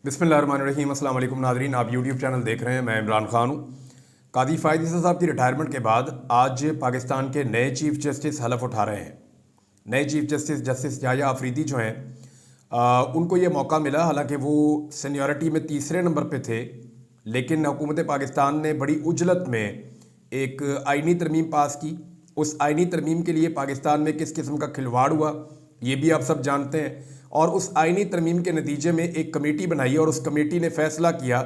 बिस्मिल्लाहिर्रहमानिर्रहीम। अस्सलाम वालेकुम नाज़रीन, आप यूट्यूब चैनल देख रहे हैं। मैं इमरान खान हूँ। कादी फ़ायद ईसा साहब की रिटायरमेंट के बाद आज पाकिस्तान के नए चीफ़ जस्टिस हलफ उठा रहे हैं। नए chief justice justice Yahya Afridi जो हैं उनको ये मौका मिला। हालांकि वो सीनियरिटी में तीसरे नंबर पे थे, लेकिन हुकूमत पाकिस्तान ने बड़ी उजलत में एक आइनी तरमीम पास की। उस आइनी तरमीम के लिए पाकिस्तान में किस किस्म का खिलवाड़ हुआ ये भी आप सब जानते हैं। और उस आइनी तरमीम के नतीजे में एक कमेटी बनाई और उस कमेटी ने फैसला किया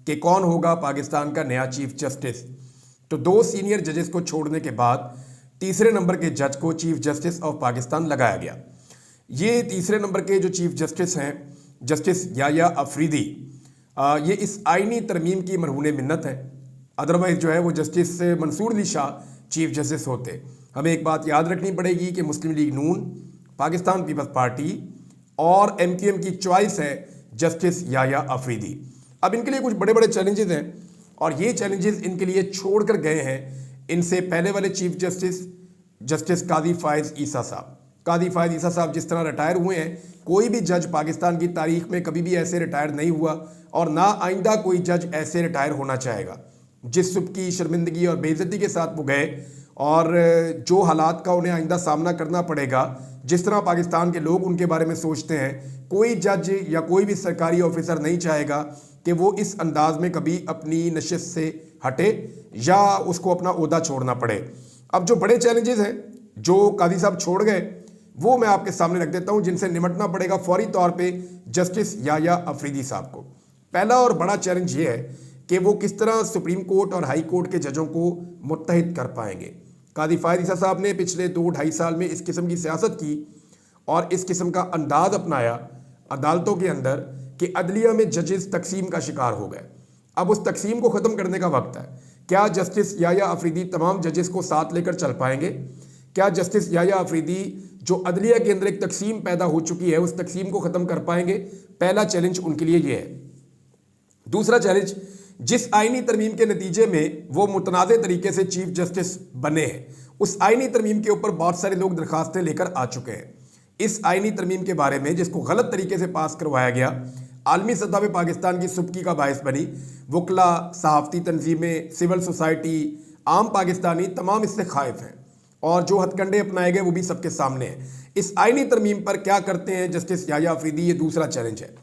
कि कौन होगा पाकिस्तान का नया चीफ जस्टिस। तो दो सीनियर जजेस को छोड़ने के बाद तीसरे नंबर के जज को चीफ जस्टिस ऑफ पाकिस्तान लगाया गया। ये तीसरे नंबर के जो चीफ जस्टिस हैं, जस्टिस याह्या अफरीदी, ये इस आइनी तरमीम की मरहून मिन्नत है। अदरवाइज जो है वो justice Mansoor Ali Shah chief justice होते। हमें एक बात याद रखनी पड़ेगी कि मुस्लिम लीग नून, पाकिस्तान पीपल्स पार्टी और MQM की चॉइस है जस्टिस याह्या अफरीदी। अब इनके लिए कुछ बड़े बड़े चैलेंजेस हैं और ये चैलेंजेस इनके लिए छोड़ कर गए हैं इनसे पहले वाले चीफ जस्टिस जस्टिस कादी फ़ायज़ ईसा साहब। कादी फ़ायज़ ईसा साहब जिस तरह रिटायर हुए हैं, कोई भी जज पाकिस्तान की तारीख में कभी भी ऐसे रिटायर नहीं हुआ और ना आइंदा कोई जज ऐसे रिटायर होना चाहेगा। जिस सुबह की शर्मिंदगी और बेइज्जती के साथ वो गए और जो हालात का उन्हें आइंदा सामना करना पड़ेगा, जिस तरह पाकिस्तान के लोग उनके बारे में सोचते हैं, कोई जज या कोई भी सरकारी ऑफिसर नहीं चाहेगा कि वो इस अंदाज में कभी अपनी नशिस्त से हटे या उसको अपना ओहदा छोड़ना पड़े। अब जो बड़े चैलेंजेस हैं जो कादी साहब छोड़ गए वो मैं आपके सामने रख देता हूं, जिनसे निपटना पड़ेगा फौरी तौर पे जस्टिस याह्या अफरीदी साहब को। पहला और बड़ा चैलेंज ये है कि वो किस तरह सुप्रीम कोर्ट और हाई कोर्ट के जजों को मुत्तहिद कर पाएंगे। कादी फ़ायद ईसा साहब ने पिछले 2-2.5 साल में इस किस्म की सियासत की और इस किस्म का अंदाज अपनाया अदालतों के अंदर कि अदलिया में जजेस तकसीम का शिकार हो गए। अब उस तकसीम को ख़त्म करने का वक्त है। क्या जस्टिस याह्या अफरीदी तमाम जजेस को साथ लेकर चल पाएंगे? क्या जस्टिस याह्या अफरीदी जो अदलिया के अंदर एक तकसीम पैदा हो चुकी है उस तकसीम को ख़त्म कर पाएंगे? पहला चैलेंज उनके लिए ये है। दूसरा चैलेंज, जिस आइनी तरमीम के नतीजे में वो मुतनाज़ तरीके से चीफ जस्टिस बने हैं, उस आइनी तरमीम के ऊपर बहुत सारे लोग दरखास्तें लेकर आ चुके हैं। इस आइनी तरमीम के बारे में जिसको गलत तरीके से पास करवाया गया, आलमी सतह पर पाकिस्तान की सुबकी का बायस बनी। वकला, सहाफ़ती तंजीमें, सिविल सोसाइटी, आम पाकिस्तानी तमाम इससे खाइफ हैं और जो हथकंडे अपनाए गए वो भी सबके सामने हैं। इस आइनी तरमीम पर क्या करते हैं जस्टिस याह्या अफरीदी, ये दूसरा चैलेंज है।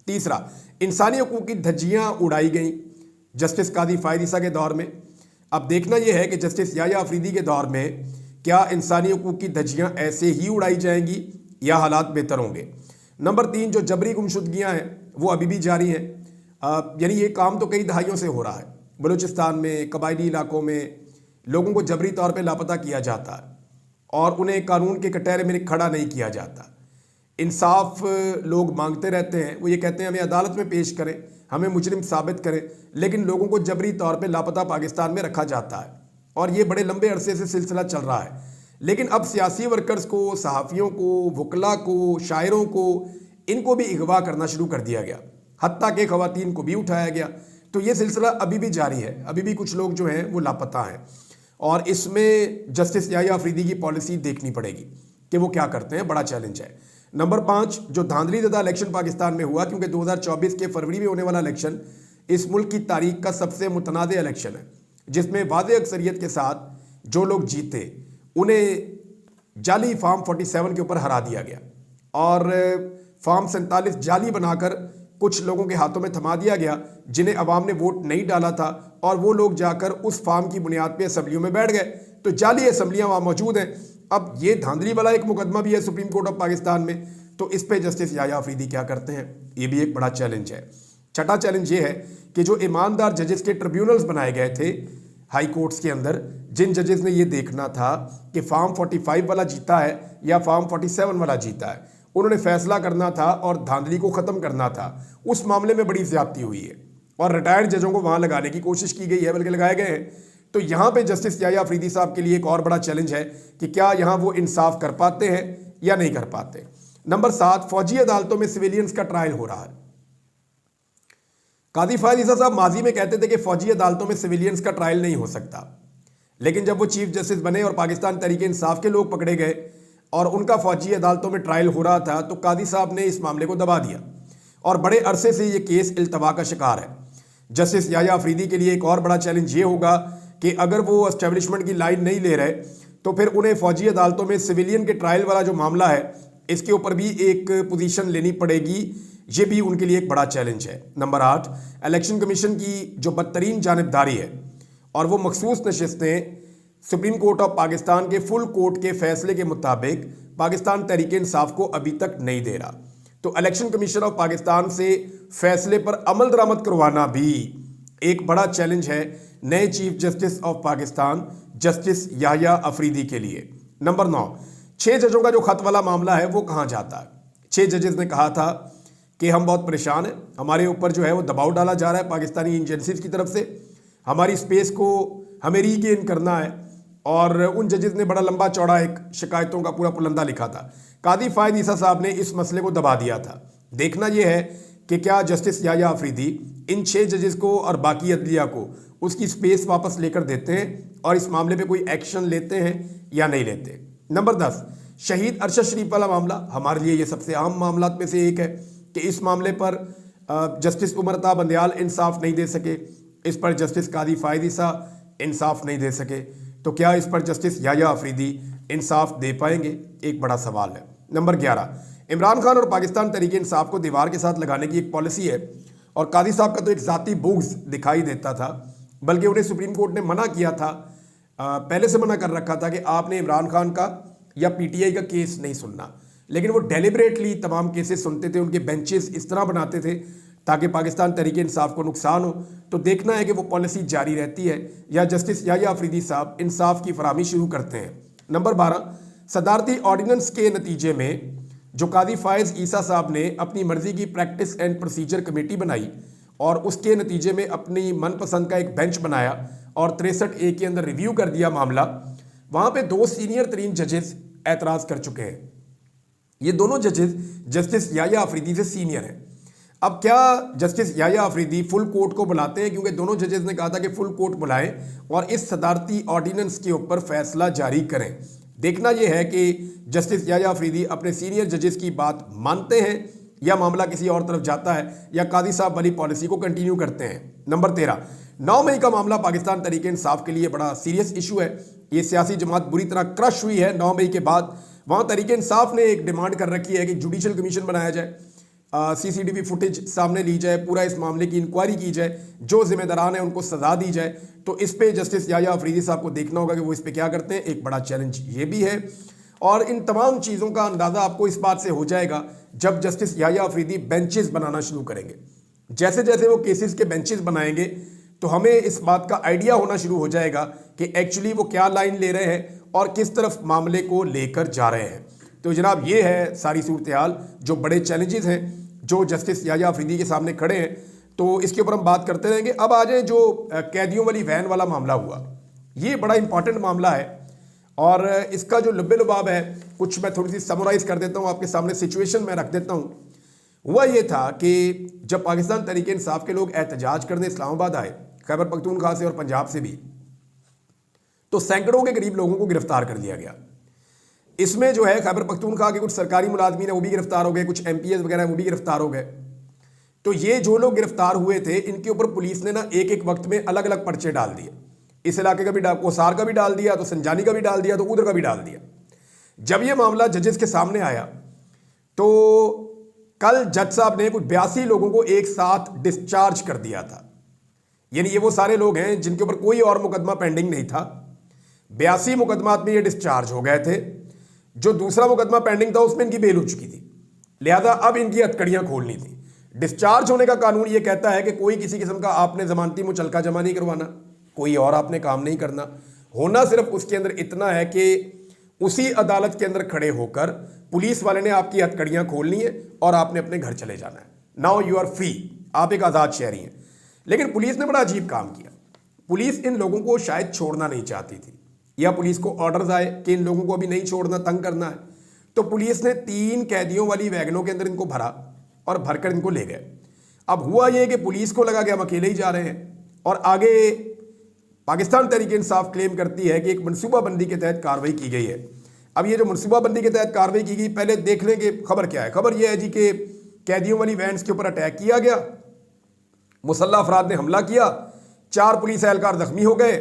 तीसरा, इंसानी हकूक़ की धज्जियाँ उड़ाई गई जस्टिस कादी फ़ायद ईसा के दौर में। अब देखना यह है कि जस्टिस याह्या अफरीदी के दौर में क्या इंसानी हकूक़ की धज्जियाँ ऐसे ही उड़ाई जाएंगी या हालात बेहतर होंगे। नंबर 3, जो जबरी गुमशुदगियाँ हैं वो अभी भी जारी हैं। यानी ये काम तो कई दहाइयों से हो रहा है। बलूचिस्तान में, कबायली इलाकों में लोगों को जबरी तौर पर लापता किया जाता है और उन्हें कानून के कटहरे में खड़ा नहीं किया जाता। इंसाफ लोग मांगते रहते हैं, वो ये कहते हैं हमें अदालत में पेश करें, हमें मुजरिम साबित करें, लेकिन लोगों को जबरी तौर पे लापता पाकिस्तान में रखा जाता है और ये बड़े लंबे अरसे से सिलसिला चल रहा है। लेकिन अब सियासी वर्कर्स को, सहाफ़ियों को, वकला को, शायरों को, इनको भी अगवा करना शुरू कर दिया गया, हत्ता के ख़वातीन को भी उठाया गया। तो ये सिलसिला अभी भी जारी है, अभी भी कुछ लोग जो हैं वो लापता हैं और इसमें जस्टिस याह्या अफरीदी की पॉलिसी देखनी पड़ेगी कि वो क्या करते हैं। बड़ा चैलेंज है। नंबर 5, जो धांधली ज़दा इलेक्शन पाकिस्तान में हुआ, क्योंकि 2024 के फरवरी में होने वाला इलेक्शन इस मुल्क की तारीख का सबसे मुतनाज़ इलेक्शन है, जिसमें वाज़ेह अक्सरियत के साथ जो लोग जीते उन्हें जाली फॉर्म 47 के ऊपर हरा दिया गया और फॉर्म 47 जाली बनाकर कुछ लोगों के हाथों में थमा दिया गया जिन्हें अवाम ने वोट नहीं डाला था और वो लोग जाकर उस फॉर्म की बुनियाद पर असम्बलियों में बैठ गए। तो जाली असम्बलियाँ वहाँ मौजूद हैं। अब ये धांधली वाला एक मुकदमा भी है सुप्रीम कोर्ट ऑफ पाकिस्तान में, तो इस पे जस्टिस याह्या अफरीदी क्या करते हैं, ये भी एक बड़ा चैलेंज है। छठा चैलेंज ये है कि जो ईमानदार जजेस के ट्रिब्यूनल्स बनाए गए थे हाई कोर्ट्स के अंदर, जिन जजेस ने ये देखना था कि फॉर्म 45 वाला जीता है या फॉर्म 47 वाला जीता है, उन्होंने फैसला करना था और धांधली को ख़त्म करना था, उस मामले में बड़ी ज़्यादती हुई है और रिटायर्ड जजों को वहाँ लगाने की कोशिश की गई है, बल्कि लगाए गए हैं। तो यहाँ पे जस्टिस याह्या अफरीदी साहब के लिए एक और बड़ा चैलेंज है कि क्या यहाँ वो इंसाफ कर पाते हैं या नहीं कर पाते। नंबर 7, फौजी अदालतों में सिविलियंस का ट्रायल हो रहा है। कादी फ़ायद ईसा साहब माजी में कहते थे कि फौजी अदालतों में सिविलियंस का ट्रायल नहीं हो सकता, लेकिन जब वो चीफ जस्टिस बने और पाकिस्तान तहरीक इंसाफ के लोग पकड़े गए और उनका फौजी अदालतों में ट्रायल हो रहा था, तो कादी साहब ने इस मामले को दबा दिया और बड़े अरसे से ये केस इल्तवा का शिकार है। जस्टिस याह्या अफरीदी के लिए एक और बड़ा चैलेंज ये होगा कि अगर वो एस्टेब्लिशमेंट की लाइन नहीं ले रहे तो फिर उन्हें फौजी अदालतों में सिविलियन के ट्रायल वाला जो मामला है इसके ऊपर भी एक पोजीशन लेनी पड़ेगी। ये भी उनके लिए एक बड़ा चैलेंज है। नंबर 8, इलेक्शन कमीशन की जो बदतरीन जानिबदारी है और वो मखसूस नशिस्तें सुप्रीम कोर्ट ऑफ पाकिस्तान के फुल कोर्ट के फैसले के मुताबिक पाकिस्तान तहरीक इंसाफ को अभी तक नहीं दे रहा। तो इलेक्शन कमीशन ऑफ पाकिस्तान से फैसले पर अमल दरामद करवाना भी एक बड़ा चैलेंज है नए chief justice of Pakistan justice Yahya Afridi के लिए। नंबर 9, 6 जजों का जो खत वाला मामला है वो कहाँ जाता है। 6 जजेस ने कहा था कि हम बहुत परेशान हैं, हमारे ऊपर जो है वो दबाव डाला जा रहा है पाकिस्तानी एजेंसीज की तरफ से, हमारी स्पेस को हमें रीगेन करना है। और उन जजेस ने बड़ा लंबा चौड़ा एक शिकायतों का पूरा पुलंदा लिखा था। कादी फायद ईसा साहब ने इस मसले को दबा दिया था। देखना यह है कि क्या जस्टिस याह्या अफरीदी इन 6 जजेस को और बाकी अदलिया को उसकी स्पेस वापस लेकर देते हैं और इस मामले पे कोई एक्शन लेते हैं या नहीं लेते। नंबर 10, शहीद अरशद शरीफ वाला मामला हमारे लिए ये सबसे अहम मामला में से एक है कि इस मामले पर जस्टिस उमर अता बंदयाल इंसाफ नहीं दे सके, इस पर जस्टिस कादी फायद ईसा इंसाफ नहीं दे सके। तो क्या इस पर जस्टिस याह्या अफरीदी इंसाफ दे पाएंगे, एक बड़ा सवाल है। नंबर 11, इमरान खान और पाकिस्तान तहरीक इंसाफ को दीवार के साथ लगाने की एक पॉलिसी है और कादी साहब का तो एक ज़ाती बुग़्ज़ दिखाई देता था, बल्कि उन्हें सुप्रीम कोर्ट ने मना किया था, पहले से मना कर रखा था कि आपने इमरान खान का या पीटीआई का केस नहीं सुनना। लेकिन वो डेलिबरेटली तमाम केसेस सुनते थे, उनके बेंचेस इस तरह बनाते थे ताकि पाकिस्तान तहरीक इंसाफ को नुकसान हो। तो देखना है कि वो पॉलिसी जारी रहती है या जस्टिस याह्या अफरीदी साहब इंसाफ की फराहमी शुरू करते हैं। नंबर 12, सदारती ऑर्डिनेंस के नतीजे में जो कादी फायज़ ईसा साहब ने अपनी मर्जी की प्रैक्टिस एंड प्रोसीजर कमेटी बनाई और उसके नतीजे में अपनी मनपसंद का एक बेंच बनाया और 63A के अंदर रिव्यू कर दिया मामला, वहाँ पे 2 सीनियर तरीन जजेस एतराज़ कर चुके हैं। ये दोनों जजेस जस्टिस याह्या अफरीदी से सीनियर हैं। अब क्या justice Yahya Afridi full court को बुलाते हैं, क्योंकि दोनों जजेस ने कहा था कि फुल कोर्ट बुलाएं और इस सदारती ऑर्डिनेंस के ऊपर फैसला जारी करें। देखना यह है कि जस्टिस याह्या अफरीदी अपने सीनियर जजेस की बात मानते हैं या मामला किसी और तरफ जाता है या कादी साहब वाली पॉलिसी को कंटिन्यू करते हैं। नंबर 13, 9 मई का मामला पाकिस्तान तहरीक इंसाफ के लिए बड़ा सीरियस इशू है। ये सियासी जमात बुरी तरह क्रश हुई है 9 मई के बाद। वहाँ तहरीक इंसाफ ने एक डिमांड कर रखी है कि जुडिशल कमीशन बनाया जाए, CCTV फुटेज सामने ली जाए, पूरा इस मामले की इंक्वायरी की जाए, जो जिम्मेदारान है उनको सजा दी जाए। तो इस पे जस्टिस याह्या अफरीदी साहब को देखना होगा कि वो इस पे क्या करते हैं। एक बड़ा चैलेंज ये भी है और इन तमाम चीज़ों का अंदाज़ा आपको इस बात से हो जाएगा जब जस्टिस याह्या अफरीदी बेंचेस बनाना शुरू करेंगे। जैसे जैसे वो केसेस के बेंचेस बनाएंगे तो हमें इस बात का आइडिया होना शुरू हो जाएगा कि एक्चुअली वो क्या लाइन ले रहे हैं और किस तरफ मामले को लेकर जा रहे हैं। तो जनाब ये है सारी सूरत हाल, जो बड़े चैलेंजेस हैं जो जस्टिस याह्या अफरीदी के सामने खड़े हैं। तो इसके ऊपर हम बात करते रहेंगे। अब आ जाए जो कैदियों वाली वैन वाला मामला हुआ, ये बड़ा इंपॉर्टेंट मामला है और इसका जो लुब्बे लुबाब है कुछ मैं थोड़ी सी समराइज़ कर देता हूँ आपके सामने, सिचुएशन में रख देता हूँ। हुआ ये था कि जब पाकिस्तान तहरीक इंसाफ के लोग एहतजाज करने इस्लामाबाद आए, खैबर पख्तूनख्वा से और पंजाब से भी, तो सैकड़ों के करीब लोगों को गिरफ्तार कर लिया गया। इसमें जो है खैबर पख्तूनख्वा के कुछ सरकारी मुलाजमीन है वो भी गिरफ्तार हो गए, कुछ MPs वगैरह वो भी गिरफ्तार हो गए। तो ये जो लोग गिरफ्तार हुए थे इनके ऊपर पुलिस ने ना एक एक वक्त में अलग अलग पर्चे डाल दिए। इस इलाके का भी कोसार का भी डाल दिया, तो संजानी का भी डाल दिया, तो उधर का भी डाल दिया। जब ये मामला जजेस के सामने आया तो कल जज साहब ने कुछ 82 लोगों को एक साथ डिस्चार्ज कर दिया था। यानी ये वो सारे लोग हैं जिनके ऊपर कोई और मुकदमा पेंडिंग नहीं था। 82 मुकदमात में ये डिस्चार्ज हो गए थे। जो दूसरा मुकदमा पेंडिंग था उसमें इनकी बेल हो चुकी थी, लिहाजा अब इनकी हथकड़ियां खोलनी थी। डिस्चार्ज होने का कानून ये कहता है कि कोई किसी किस्म का आपने जमानती मुचलका जमा नहीं करवाना, कोई और आपने काम नहीं करना। होना सिर्फ उसके अंदर इतना है कि उसी अदालत के अंदर खड़े होकर पुलिस वाले ने आपकी हथकड़ियां खोलनी है और आपने अपने घर चले जाना है। नाउ यू आर फ्री, आप एक आज़ाद शहरी हैं। लेकिन पुलिस ने बड़ा अजीब काम किया। पुलिस इन लोगों को शायद छोड़ना नहीं चाहती थी या पुलिस को ऑर्डर्स आए कि इन लोगों को अभी नहीं छोड़ना, तंग करना है। तो पुलिस ने 3 कैदियों वाली वैगनों के अंदर इनको भरा और भरकर इनको ले गए। अब हुआ ये कि पुलिस को लगा कि हम अकेले ही जा रहे हैं और आगे पाकिस्तान तहरीक इंसाफ क्लेम करती है कि एक मनसूबाबंदी के तहत कार्रवाई की गई है। अब ये जो मनसूबाबंदी के तहत कार्रवाई की गई, पहले देख लें कि खबर क्या है। खबर यह है जी कि कैदियों वाली वैन्स के ऊपर अटैक किया गया, मुसल्ला अफराद ने हमला किया, 4 पुलिस एहलकार जख्मी हो गए,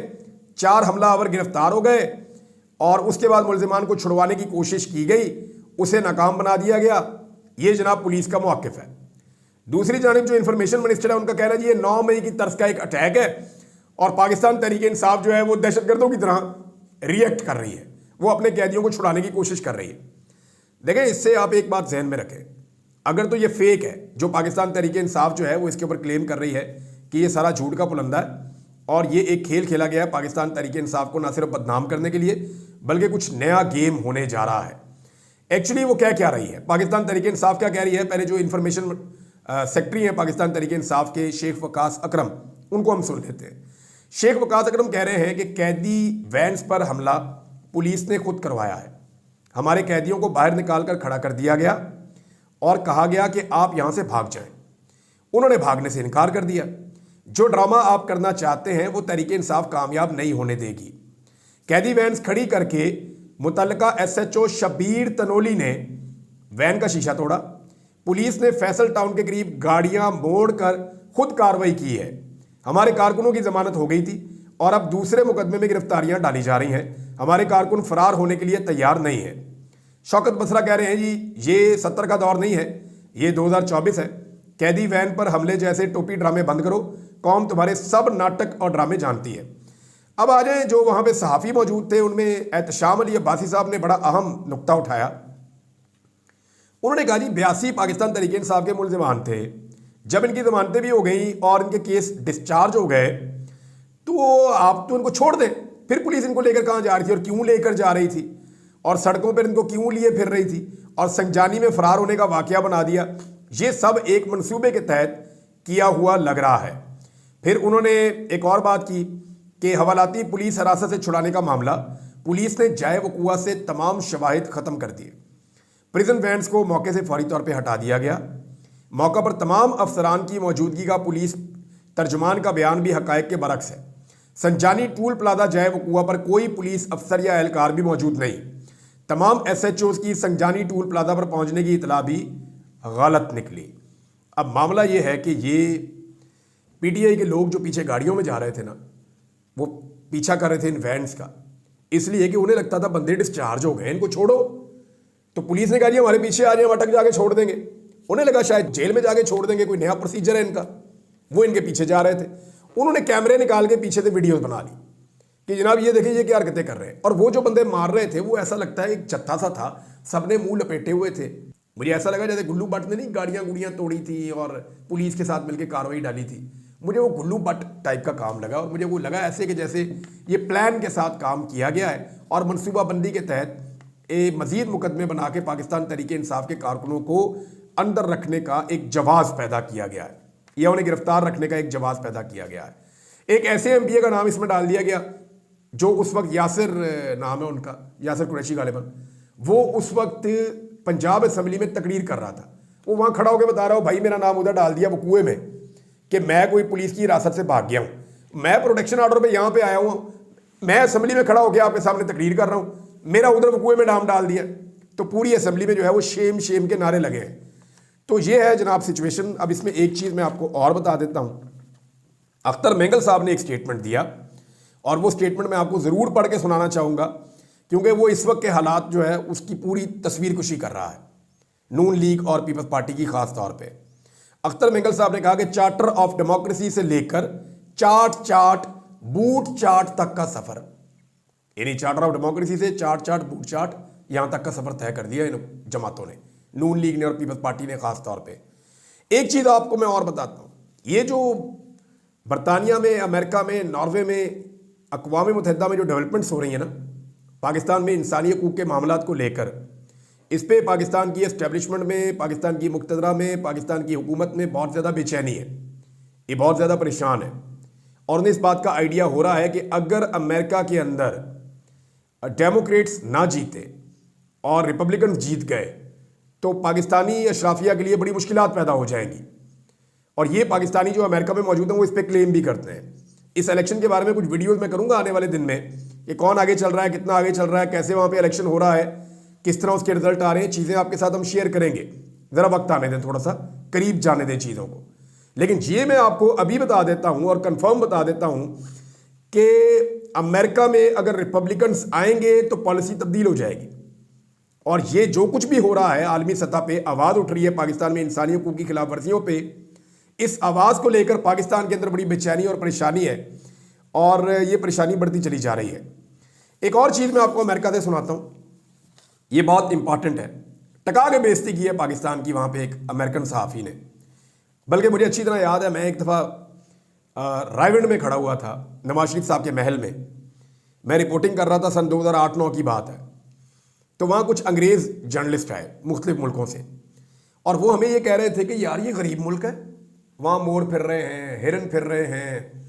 4 हमलावर गिरफ्तार हो गए और उसके बाद मुलजिमान को छुड़वाने की कोशिश की गई, उसे नाकाम बना दिया गया। ये जनाब पुलिस का मौक़िफ़ है। दूसरी जानिब जो इंफॉर्मेशन मिनिस्टर है उनका कहना है जी ये 9 मई की तर्ज का एक अटैक है और पाकिस्तान तहरीक इंसाफ जो है वो दहशतगर्दों की तरह रिएक्ट कर रही है, वो अपने कैदियों को छुड़ाने की कोशिश कर रही है। देखें, इससे आप एक बात जहन में रखें, अगर तो ये फेक है जो पाकिस्तान तहरीक इंसाफ जो है वो इसके ऊपर क्लेम कर रही है कि ये सारा झूठ का पुलंदा है और ये एक खेल खेला गया है पाकिस्तान तहरीक इंसाफ को ना सिर्फ बदनाम करने के लिए बल्कि कुछ नया गेम होने जा रहा है। एक्चुअली वो क्या रही है, पाकिस्तान तहरीक इंसाफ क्या कह रही है, पहले जो इन्फॉर्मेशन सेक्रेटरी हैं पाकिस्तान तहरीक इंसाफ के शेख वकास अकरम, उनको हम सुन लेते हैं। शेख वकास अकरम कह रहे हैं कि कैदी वैन्स पर हमला पुलिस ने खुद करवाया है, हमारे कैदियों को बाहर निकाल कर खड़ा कर दिया गया और कहा गया कि आप यहां से भाग जाएं। उन्होंने भागने से इनकार कर दिया। जो ड्रामा आप करना चाहते हैं वो तहरीक इंसाफ कामयाब नहीं होने देगी। कैदी वैन्स खड़ी करके मुतल्लिका SHO शबीर तनोली ने वैन का शीशा तोड़ा। पुलिस ने फैसल टाउन के करीब गाड़ियां मोड़कर खुद कार्रवाई की है। हमारे कारकुनों की जमानत हो गई थी और अब दूसरे मुकदमे में गिरफ्तारियां डाली जा रही हैं। हमारे कारकुन फरार होने के लिए तैयार नहीं है। शौकत बसरा कह रहे हैं जी ये 70 का दौर नहीं है, ये 2024 है। कैदी वैन पर हमले जैसे टोपी ड्रामे बंद करो, कौम तुम्हारे सब नाटक और ड्रामे जानती है। अब आ जाए, जो वहां पे सहाफ़ी मौजूद थे उनमें एहतशाम अली अब्बासी साहब ने बड़ा अहम नुक्ता उठाया। उन्होंने कहा जी 82 पाकिस्तान तहरीक इंसाफ के मुलजिमान थे, जब इनकी जमानतें भी हो गई और इनके केस डिस्चार्ज हो गए तो आप तो इनको छोड़ दें। फिर पुलिस इनको लेकर कहाँ जा रही थी और क्यों लेकर जा रही थी और सड़कों पर इनको क्यों लिए फिर रही थी और संजानी में फरार होने का वाकया बना दिया। ये सब एक मंसूबे के तहत किया हुआ लग रहा है। फिर उन्होंने एक और बात की कि हवालाती पुलिस हिरासत से छुड़ाने का मामला, पुलिस ने जाए वकूआ से तमाम शवाहिद ख़त्म कर दिए। प्रिजन वैन्स को मौके से फौरी तौर पे हटा दिया गया। मौका पर तमाम अफसरान की मौजूदगी का पुलिस तर्जुमान का बयान भी हकायक के बरक्स है। संजानी टूल प्लाजा जाए वकूआ पर कोई पुलिस अफसर या एहलकार भी मौजूद नहीं। तमाम SHOs की संजानी टूल प्लाजा पर पहुंचने की इतला भी गलत निकली। अब मामला ये है कि ये PTI के लोग जो पीछे गाड़ियों में जा रहे थे ना, वो पीछा कर रहे थे इन वैन्स का, इसलिए कि उन्हें लगता था बंदे डिस्चार्ज हो गए, इनको छोड़ो। तो पुलिस ने कहा जी हमारे पीछे आ रहे हैं, हम अटक जाके छोड़ देंगे। उन्हें लगा शायद जेल में जाके छोड़ देंगे, कोई नया प्रोसीजर है इनका। वो इनके पीछे जा रहे थे। उन्होंने कैमरे निकाल के पीछे से वीडियोस बना ली कि जनाब ये देखिए ये क्या हरकतें कर रहे हैं। और वो जो बंदे मार रहे थे वो ऐसा लगता है एक जत्था सा था, सबने मुंह लपेटे हुए थे। मुझे ऐसा लगा जैसे गुल्लू भट्ट ने नहीं गाड़ियां गुड़ियां तोड़ी थी और पुलिस के साथ मिलकर कार्रवाई डाली थी। मुझे वो गुल्लू भट्ट टाइप का काम लगा और मुझे वो लगा ऐसे कि जैसे ये प्लान के साथ काम किया गया है और मनसूबाबंदी के तहत मजीद मुकदमे बना के पाकिस्तान तहरीक इंसाफ के कारकुनों को अंदर रखने का एक जवाब पैदा किया गया है या उन्हें गिरफ्तार रखने का एक जवाब पैदा किया गया है। एक ऐसे MPA का नाम इसमें डाल दिया गया जो उस वक्त यासिर नाम है उनका, यासिर कुरैशी गालिबन, वो उस वक्त पंजाब असम्बली में तकरीर कर रहा था। वो वहाँ खड़ा होकर बता रहा हो भाई मेरा नाम उधर डाल दिया वो कुएं में कि मैं कोई पुलिस की हिरासत से भाग गया हूँ, मैं प्रोटेक्शन ऑर्डर पे यहाँ पे आया हूँ, मैं असम्बली में खड़ा होकर आपके सामने तकरीर कर रहा हूँ, मेरा उधर वो कुएं में नाम डाल दिया। तो पूरी असम्बली में जो है वो शेम शेम के नारे लगे हैं। तो ये है जनाब सिचुएशन। अब इसमें एक चीज़ मैं आपको और बता देता हूँ। अख्तर मेंगल साहब ने एक स्टेटमेंट दिया और वो स्टेटमेंट मैं आपको ज़रूर पढ़ के सुनाना चाहूँगा क्योंकि वो इस वक्त के हालात जो है उसकी पूरी तस्वीर कुशी कर रहा है, नून लीग और पीपल्स पार्टी की खास तौर पे। अख्तर मेंगल साहब ने कहा कि चार्टर ऑफ डेमोक्रेसी से लेकर चाट बूट चाट तक का सफ़र, यानी चार्टर ऑफ डेमोक्रेसी से चाट बूट चाट यहाँ तक का सफ़र तय कर दिया इन जमातों ने, नून लीग ने और पीपल्स पार्टी ने खास तौर पे। एक चीज़ आपको मैं और बताता हूँ, ये जो बरतानिया में, अमेरिका में, नॉर्वे में, अक़वाम मुत्तहिदा में जो डेवलपमेंट्स हो रही हैं ना पाकिस्तान में इंसानी हकूक़ के मामलात को लेकर, इस पर पाकिस्तान की एस्टेब्लिशमेंट में, पाकिस्तान की मुक़्तदरा में, पाकिस्तान की हुकूमत में बहुत ज़्यादा बेचैनी है, ये बहुत ज़्यादा परेशान है। और उन्हें इस बात का आइडिया हो रहा है कि अगर अमेरिका के अंदर डेमोक्रेट्स ना जीते और रिपब्लिकन जीत गए तो पाकिस्तानी अशराफिया के लिए बड़ी मुश्किलात पैदा हो जाएंगी। और ये पाकिस्तानी जो अमेरिका में मौजूद हैं वो इस पर क्लेम भी करते हैं। इस इलेक्शन के बारे में कुछ वीडियोस मैं करूंगा आने वाले दिन में कि कौन आगे चल रहा है, कितना आगे चल रहा है, कैसे वहाँ पे इलेक्शन हो रहा है, किस तरह उसके रिजल्ट आ रहे हैं, चीज़ें आपके साथ हम शेयर करेंगे। ज़रा वक्त आने दें, थोड़ा सा करीब जाने दें चीज़ों को। लेकिन ये मैं आपको अभी बता देता हूँ और कंफर्म बता देता हूँ कि अमेरिका में अगर रिपब्लिकन्स आएंगे तो पॉलिसी तब्दील हो जाएगी। और ये जो कुछ भी हो रहा है आलमी सतह पे, आवाज़ उठ रही है पाकिस्तान में इंसानी हकूक़ की खिलाफ वर्जियों पे, इस आवाज़ को लेकर पाकिस्तान के अंदर बड़ी बेचैनी और परेशानी है और ये परेशानी बढ़ती चली जा रही है। एक और चीज़ मैं आपको अमेरिका से सुनाता हूँ, ये बहुत इंपॉर्टेंट है। टका के बेइज्जती की है पाकिस्तान की वहाँ पे एक अमेरिकन सहाफ़ी ने। बल्कि मुझे अच्छी तरह याद है, मैं एक दफ़ा रायविंड में खड़ा हुआ था, नवाज शरीफ साहब के महल में। मैं रिपोर्टिंग कर रहा था, सन 2008-9 की बात है। तो वहाँ कुछ अंग्रेज़ जर्नलिस्ट आए मुख्तलिफ मुल्कों से, और वो हमें ये कह रहे थे कि यार ये गरीब मुल्क है, वहाँ मोर फिर रहे हैं, हिरन फिर रहे हैं,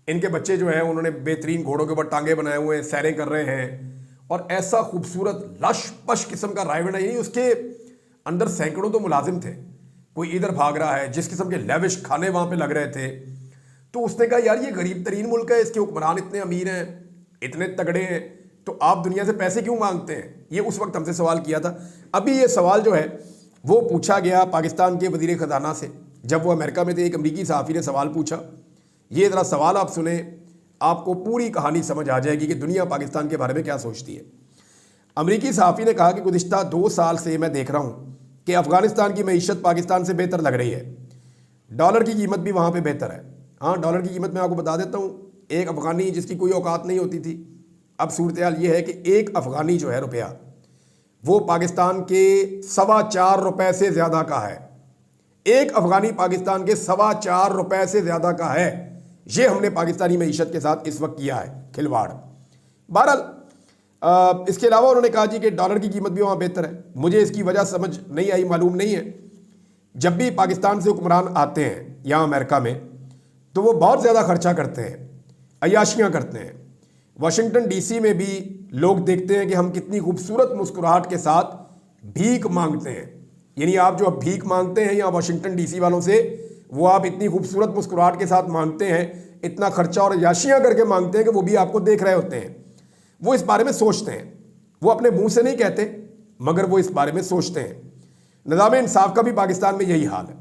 इनके बच्चे जो हैं उन्होंने बेहतरीन घोड़ों के ऊपर टांगे बनाए हुए हैं, सैरें कर रहे हैं, और ऐसा खूबसूरत लश पश किस्म का रायविंड है। यानी उसके अंदर सैकड़ों तो मुलाजिम थे, कोई इधर भाग रहा है, जिस किस्म के लेविश खाने वहाँ पे लग रहे थे। तो उसने कहा यार ये गरीब तरीन मुल्क है, इसके हुक्मरान इतने अमीर हैं, इतने तगड़े हैं, तो आप दुनिया से पैसे क्यों मांगते हैं? ये उस वक्त हमसे सवाल किया था। अभी ये सवाल जो है वो पूछा गया पाकिस्तान के वज़ीर ख़जाना से, जब वो अमेरिका में थे। एक अमरीकी सहाफ़ी ने सवाल पूछा, ये ज़रा सवाल आप सुने, आपको पूरी कहानी समझ आ जाएगी कि दुनिया पाकिस्तान के बारे में क्या सोचती है। अमरीकी सहाफ़ी ने कहा कि गुज़िश्ता 2 साल से मैं देख रहा हूँ कि अफ़गानिस्तान की मईशत पाकिस्तान से बेहतर लग रही है, डॉलर की कीमत भी वहाँ पे बेहतर है। हाँ, डॉलर की कीमत मैं आपको बता देता हूँ, एक अफ़गानी जिसकी कोई औकात नहीं होती थी, अब सूरत हाल ये है कि एक अफ़गानी जो है रुपया, वो पाकिस्तान के 4.25 रुपये से ज़्यादा का है। एक अफ़गानी पाकिस्तान के 4.25 रुपये से ज़्यादा का है। ये हमने पाकिस्तानी मईशत के साथ इस वक्त किया है खिलवाड़। बहरहाल इसके अलावा उन्होंने कहा जी कि डॉलर की कीमत भी वहाँ बेहतर है। मुझे इसकी वजह समझ नहीं आई, मालूम नहीं है। जब भी पाकिस्तान से हुक्मरान आते हैं यहाँ अमेरिका में, तो वो बहुत ज़्यादा खर्चा करते हैं, अय्याशियाँ करते हैं। वाशिंगटन डीसी में भी लोग देखते हैं कि हम कितनी खूबसूरत मुस्कुराहट के साथ भीख मांगते हैं। यानी आप जो अब भीख मांगते हैं यहाँ वाशिंगटन डीसी वालों से, वो आप इतनी खूबसूरत मुस्कुराहट के साथ मांगते हैं, इतना खर्चा और अय्याशियाँ करके मांगते हैं कि वो भी आपको देख रहे होते हैं। वो इस बारे में सोचते हैं, वो अपने मुंह से नहीं कहते, मगर वो इस बारे में सोचते हैं। निज़ाम इंसाफ का भी पाकिस्तान में यही हाल है।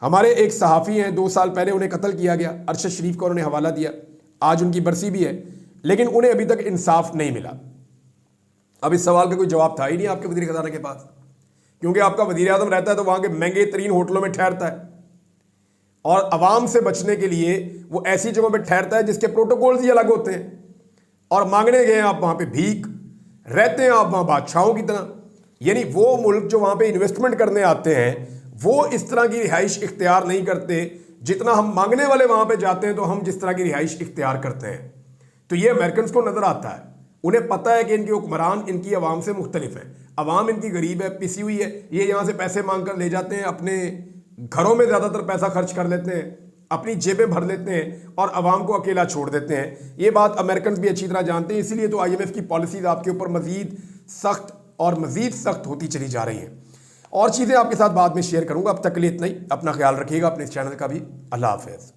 हमारे एक सहाफ़ी हैं, 2 साल पहले उन्हें कत्ल किया गया, अरशद शरीफ को उन्होंने हवाला दिया, आज उनकी बरसी भी है, लेकिन उन्हें अभी तक इंसाफ नहीं मिला। अब इस सवाल का कोई जवाब था ही नहीं आपके वज़ीर ख़ज़ाना के पास, क्योंकि आपका वज़ीर आज़म रहता है तो वहाँ के महंगे तरीन होटलों में ठहरता है, और आवाम से बचने के लिए वो ऐसी जगहों पर ठहरता है जिसके प्रोटोकॉल्स ही अलग होते हैं। और मांगने गए आप वहाँ पे भीख, रहते हैं आप वहाँ बादशाहों की तरह। यानी वो मुल्क जो वहाँ पे इन्वेस्टमेंट करने आते हैं, वो इस तरह की रिहाइश इख्तियार नहीं करते जितना हम मांगने वाले वहाँ पे जाते हैं तो हम जिस तरह की रिहाइश इख्तियार करते हैं। तो ये अमेरिकन को नज़र आता है, उन्हें पता है कि इनके हुक्मरान इनकी आवाम से मुख्तलिफ है, आवाम इनकी गरीब है, पिसी हुई है, ये यहाँ से पैसे मांग कर ले जाते हैं, अपने घरों में ज़्यादातर पैसा खर्च कर लेते हैं, अपनी जेबें भर लेते हैं और आवाम को अकेला छोड़ देते हैं। ये बात अमेरिकन भी अच्छी तरह जानते हैं, इसीलिए तो IMF की पॉलिसीज़ आपके ऊपर मज़ीद सख्त और मज़ीद सख्त होती चली जा रही हैं। और चीज़ें आपके साथ बाद में शेयर करूँगा। अब तक के लिए इतना ही। अपना ख्याल रखिएगा, अपने इस चैनल का भी। अल्लाह हाफ़िज़।